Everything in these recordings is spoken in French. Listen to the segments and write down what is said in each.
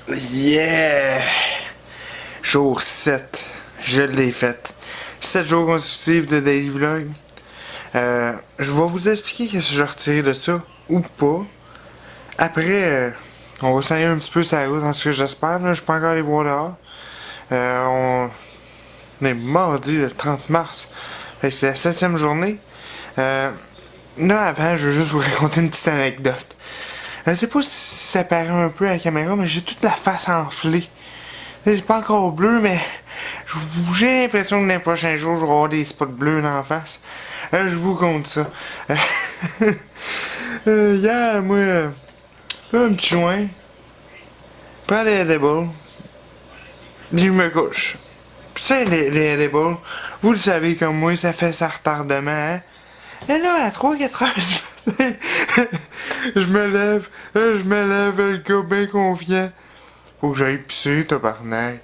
Yeah! Jour 7. Je l'ai fait. 7 jours consécutifs de daily vlog. Je vais vous expliquer qu'est-ce que j'ai retiré de ça, ou pas. Après, on va s'aller un petit peu sur la route, en ce que j'espère. Je suis pas encore allé voir dehors. On est mardi le 30 mars. Fait que c'est la 7e journée. Là, avant, je veux juste vous raconter une petite anecdote. Je sais pas si ça paraît un peu à la caméra, mais j'ai toute la face enflée. C'est pas encore bleu, mais j'ai l'impression que dans les prochains jours, je vais avoir des spots bleus dans la face. Je vous compte ça. Hier, moi, un petit joint, prends les edibles, puis je me couche. Puis tu sais, les edibles, vous le savez comme moi, ça fait ça retardement, hein? Et là, à 3-4 heures du matin, je me lève, le gars bien confiant. Faut que j'aille pisser, tabarnak.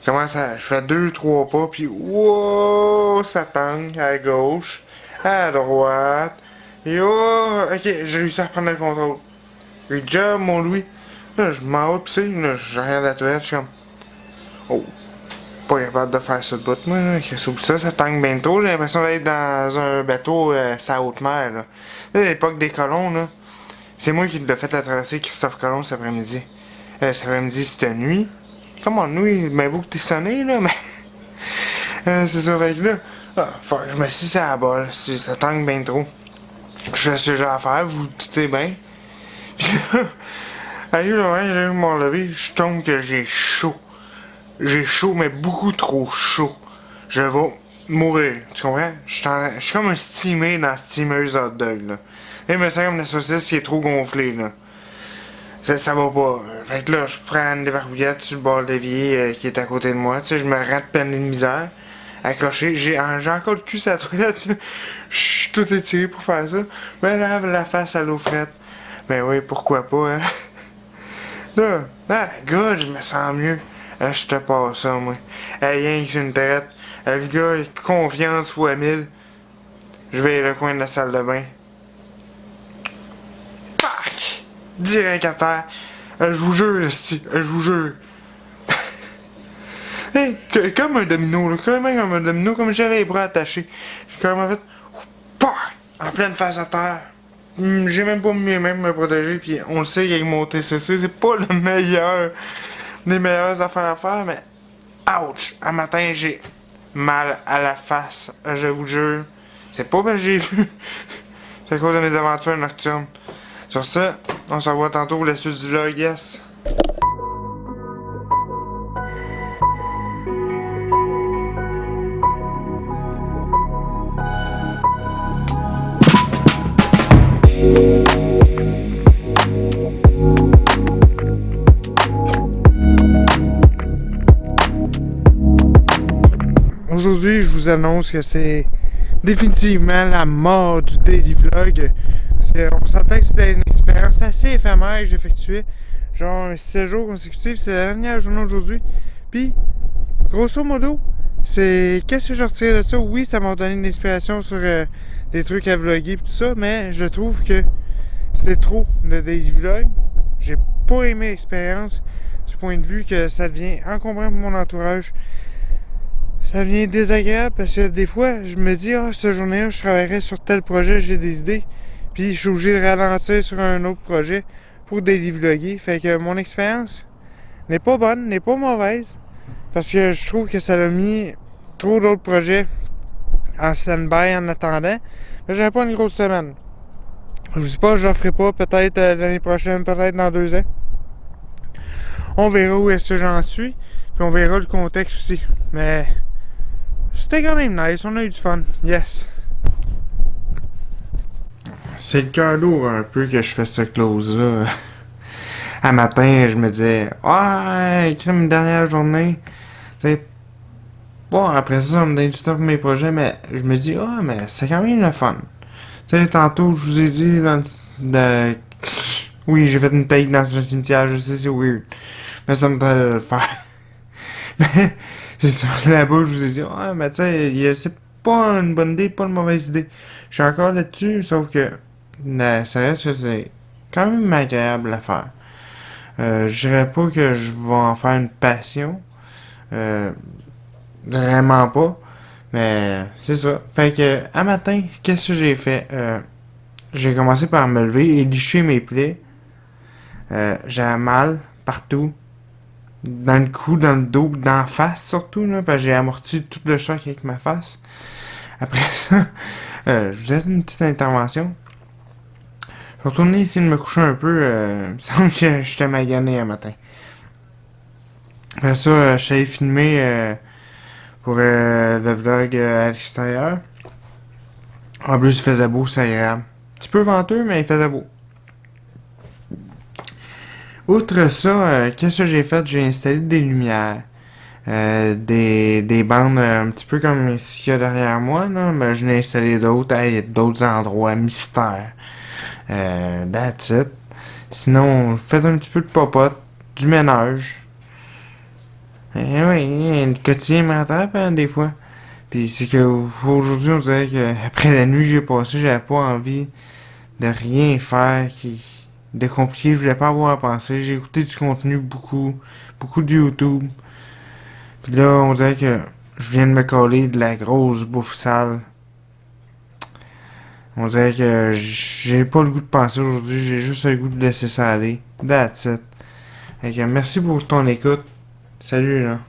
Commence à. Je fais 2-3 pas, puis wow, ça tangue à gauche, à droite. Et oh, ok, j'ai réussi à reprendre le contrôle. Good job, mon Louis. Là, je m'en vais pisser, là, je regarde la toilette, je suis comme. Oh, pas capable de faire ça de bout, moi, là. Qu'est-ce que ça tangue bien trop. J'ai l'impression d'être dans un bateau, sa haute mer, là. Là, à l'époque des colons, là. C'est moi qui l'ai fait la traversée Christophe Colomb cet après-midi. Cet après-midi, c'était nuit. Comment nuit? Ben, vous que t'es sonné, là, mais. C'est ça, fait que là. Faut que je me suis à la balle. Ça tangue bien trop. Je fais ce que j'ai à faire, vous doutez bien. Puis là, allez, là, j'ai m'en lever, je tombe que j'ai chaud. J'ai chaud, mais beaucoup trop chaud. Je vais mourir, tu comprends? Je suis comme un steamer dans la steameuse hot dog, là. Et me sent comme la saucisse qui est trop gonflée, là. Ça va pas. Fait que là, je prends une débarbouillette sur le bord de l'évier qui est à côté de moi. Tu sais, je me rends de peine et de misère. Accroché. J'ai encore le cul sur la toilette. Je suis tout étiré pour faire ça. Je me lave la face à l'eau frette. Ben oui, pourquoi pas, hein? Là, good, je me sens mieux. Je te passe ça, moi. Rien que c'est une traite. Le gars, confiance fois 1000. Je vais le coin de la salle de bain. Pac! Direct à terre. Je vous jure, je vous jure. Hey, comme un domino, là, comme un domino, comme j'avais les bras attachés. J'ai carrément fait. Pac! En pleine face à terre. J'ai même pas mieux même me protéger, puis on le sait avec mon TCC, c'est pas le meilleur des meilleures affaires à faire, mais ouch! Un matin, j'ai mal à la face, je vous jure. C'est pas parce que j'ai vu, c'est à cause de mes aventures nocturnes. Sur ça, on se revoit tantôt pour la suite du vlog, yes! Aujourd'hui, je vous annonce que c'est définitivement la mort du daily vlog. On s'entend que c'était une expérience assez éphémère que j'ai effectuée. Genre 7 jours consécutifs, c'est la dernière journée aujourd'hui. Puis, grosso modo, qu'est-ce que je retire de ça? Oui, ça m'a donné une inspiration sur des trucs à vlogger et tout ça, mais je trouve que c'était trop de daily vlog. J'ai pas aimé l'expérience du point de vue que ça devient encombrant pour mon entourage. Ça devient désagréable parce que des fois, je me dis, cette journée-là, je travaillerai sur tel projet, j'ai des idées. Puis je suis obligé de ralentir sur un autre projet pour daily vlogger. Fait que mon expérience n'est pas bonne, n'est pas mauvaise. Parce que je trouve que ça a mis trop d'autres projets en stand-by en attendant. Mais j'avais pas une grosse semaine. Je vous dis pas, je l'en ferai pas, peut-être l'année prochaine, peut-être dans 2 ans. On verra où est-ce que j'en suis. Puis on verra le contexte aussi. Mais c'était quand même nice, on a eu du fun. Yes! C'est le cœur lourd un peu que je fais cette close-là. À matin, je me disais, ouais, crème une dernière journée. T'sais, bon, après ça me donne du temps pour mes projets, mais je me dis, mais c'est quand même le fun. Tu sais, tantôt, je vous ai dit, oui, j'ai fait une take dans un cimetière, je sais, c'est weird. Mais ça me tente de le faire. Mais, c'est ça, là-bas, je vous ai dit, mais tu sais, c'est pas une bonne idée, pas une mauvaise idée. Je suis encore là-dessus, sauf que ça reste que c'est quand même agréable à faire. Je dirais pas que je vais en faire une passion. Vraiment pas. Mais c'est ça. Fait que, à matin, qu'est-ce que j'ai fait? J'ai commencé par me lever et licher mes plaies. J'avais mal partout. Dans le cou, dans le dos, dans la face surtout, là, parce que j'ai amorti tout le choc avec ma face. Après ça, je vous ai fait une petite intervention. Je suis retourné ici de me coucher un peu. Il me semble que j'étais magané un matin. Après ça, je suis allé filmer pour le vlog à l'extérieur. En plus, il faisait beau, c'est agréable. Un petit peu venteux, mais il faisait beau. Outre ça, qu'est-ce que j'ai fait? J'ai installé des lumières. Des bandes un petit peu comme ici qu'il y a derrière moi, là, mais je n'ai installé d'autres à d'autres endroits mystères. That's it. Sinon, faites un petit peu de popote, du ménage. Et oui, le quotidien me rattrape hein, des fois. Puis c'est que aujourd'hui, on dirait que après la nuit que j'ai passée, j'avais pas envie de rien faire de compliqué. Je voulais pas avoir à penser. J'ai écouté du contenu beaucoup de YouTube. Puis là, on dirait que je viens de me coller de la grosse bouffe sale. On dirait que j'ai pas le goût de penser aujourd'hui, j'ai juste le goût de laisser ça aller. That's it. Fait que merci pour ton écoute. Salut là.